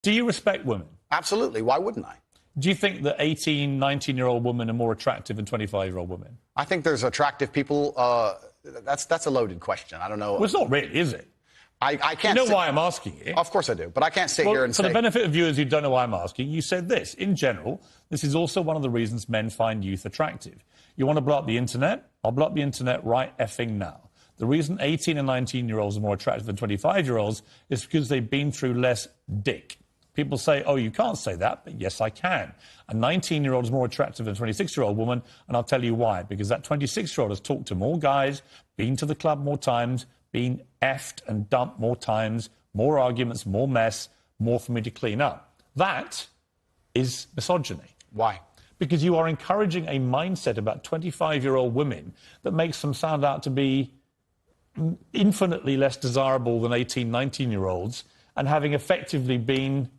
Do you respect women? Absolutely. Why wouldn't I? Do you think that 18, 19-year-old women are more attractive than 25-year-old women? I think there's attractive people. That's a loaded question. I don't know. Well, it's not really, is it? I can't. You know why I'm asking it? Of course I do, but I can't sit here and for say. For the benefit of viewers who don't know why I'm asking, you said this. In general, this is also one of the reasons men find youth attractive. You want to blow up the internet? I'll blow up the internet right effing now. The reason 18 and 19-year-olds are more attractive than 25-year-olds is because they've been through less dick. People say, oh, you can't say that, but yes, I can. A 19-year-old is more attractive than a 26-year-old woman, and I'll tell you why. Because that 26-year-old has talked to more guys, been to the club more times, been effed and dumped more times, more arguments, more mess, more for me to clean up. That is misogyny. Why? Because you are encouraging a mindset about 25-year-old women that makes them sound out to be infinitely less desirable than 18, 19-year-olds, and having effectively been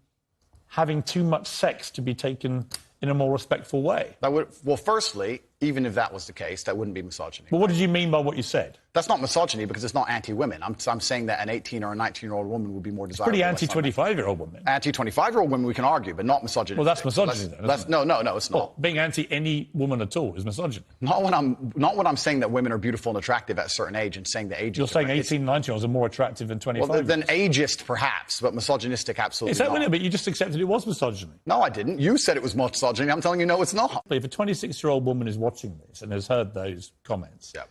having too much sex to be taken in a more respectful way. Well, firstly, even if that was the case, that wouldn't be misogyny. Well, what did you mean by what you said? That's not misogyny because it's not anti-women. I'm saying that an 18 or a 19-year-old woman would be more desirable. It's pretty anti-25-year-old women. Anti-25-year-old women we can argue, but not misogyny. Well, that's misogyny then, isn't it? No, it's not. Well, being anti any woman at all is misogyny. Not when I'm saying that women are beautiful and attractive at a certain age and saying the age. You're saying 18, 19-year-olds are more attractive than 25. Well, than ageist, perhaps, but misogynistic, absolutely. Is that not. But you just accepted it was misogyny. No, I didn't. You said it was misogyny. I'm telling you, no, it's not. If a 26-year-old woman is watching this and has heard those comments, yeah,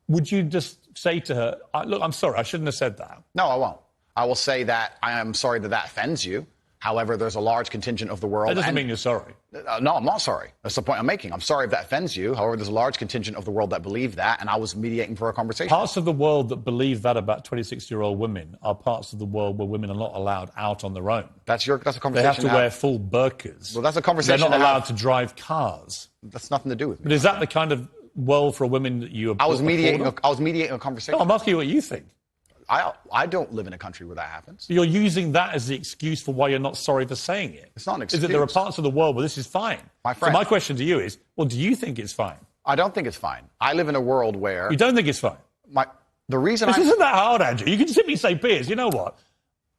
would you just say to her, look, I'm sorry, I shouldn't have said that? No, I won't. I will say that I am sorry that offends you. However, there's a large contingent of the world... That doesn't mean you're sorry. No, I'm not sorry. That's the point I'm making. I'm sorry if that offends you. However, there's a large contingent of the world that believe that, and I was mediating for a conversation. Parts of the world that believe that about 26-year-old women are parts of the world where women are not allowed out on their own. That's a conversation. They have to wear full burqas. Well, that's a conversation. They're not allowed to drive cars. That's nothing to do with me. But is that the kind of world for women that you... I was mediating a conversation. No, I'm asking you what you think. I don't live in a country where that happens. You're using that as the excuse for why you're not sorry for saying it. It's not an excuse. Is that there are parts of the world where this is fine. My friend. So my question to you is, well, do you think it's fine? I don't think it's fine. I live in a world where... You don't think it's fine? The reason This isn't that hard, Andrew. You can simply say, Piers, you know what?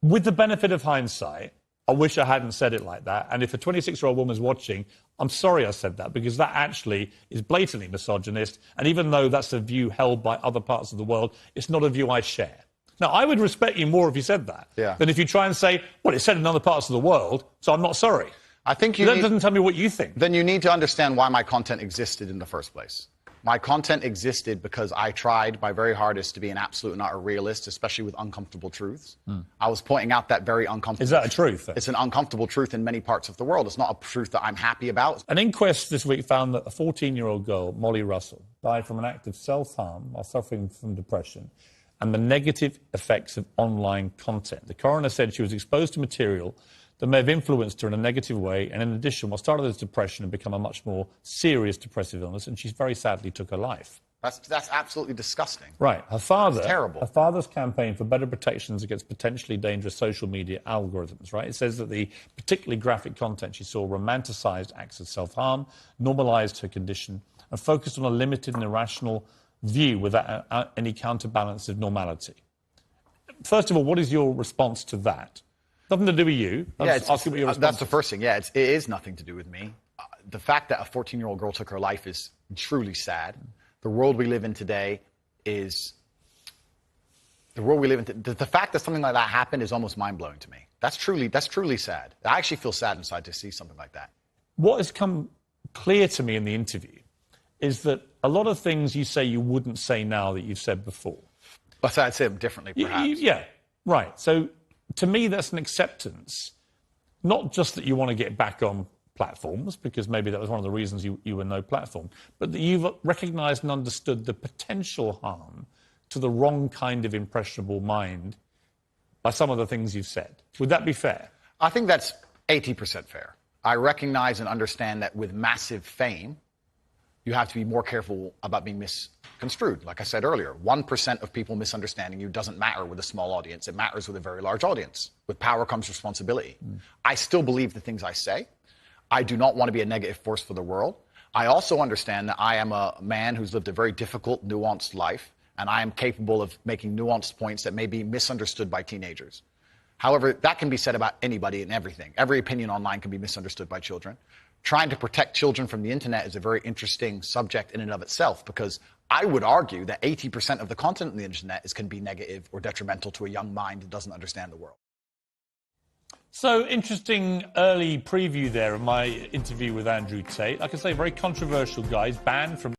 With the benefit of hindsight, I wish I hadn't said it like that. And if a 26-year-old woman's watching, I'm sorry I said that, because that actually is blatantly misogynist. And even though that's a view held by other parts of the world, it's not a view I share. Now, I would respect you more if you said that than if you try and say, well, it's said in other parts of the world, so I'm not sorry. I think that doesn't tell me what you think. Then you need to understand why my content existed in the first place. My content existed because I tried my very hardest to be an absolute and utter realist, especially with uncomfortable truths. I was pointing out that very uncomfortable... Is that a truth, then? It's an uncomfortable truth in many parts of the world. It's not a truth that I'm happy about. An inquest this week found that a 14-year-old girl, Molly Russell, died from an act of self-harm while suffering from depression and the negative effects of online content. The coroner said she was exposed to material that may have influenced her in a negative way, and in addition, what started as depression had become a much more serious depressive illness, and she very sadly took her life. That's absolutely disgusting. Right. Her father... It's terrible. Her father's campaign for better protections against potentially dangerous social media algorithms, right? It says that the particularly graphic content she saw romanticised acts of self-harm, normalised her condition, and focused on a limited and irrational view without any counterbalance of normality. First of all, what is your response to that? Nothing to do with you. That's the first thing. Yeah, it is nothing to do with me. The fact that a 14-year-old girl took her life is truly sad. The world we live in today is... The fact that something like that happened is almost mind-blowing to me. That's truly sad. I actually feel sad inside to see something like that. What has come clear to me in the interview is that a lot of things you say you wouldn't say now that you've said before. But I'd say them differently, perhaps. Yeah, right. So, to me, that's an acceptance. Not just that you want to get back on platforms, because maybe that was one of the reasons you were no platform, but that you've recognised and understood the potential harm to the wrong kind of impressionable mind by some of the things you've said. Would that be fair? I think that's 80% fair. I recognise and understand that with massive fame, you have to be more careful about being misconstrued. Like I said earlier, 1% of people misunderstanding you doesn't matter with a small audience. It matters with a very large audience. With power comes responsibility. I still believe the things I say. I do not want to be a negative force for the world. I also understand that I am a man who's lived a very difficult, nuanced life, and I am capable of making nuanced points that may be misunderstood by teenagers. However, that can be said about anybody and everything. Every opinion online can be misunderstood by children. Trying to protect children from the internet is a very interesting subject in and of itself, because I would argue that 80% of the content on the internet can be negative or detrimental to a young mind that doesn't understand the world. So, interesting early preview there of my interview with Andrew Tate. Like I say, very controversial guy. He's banned from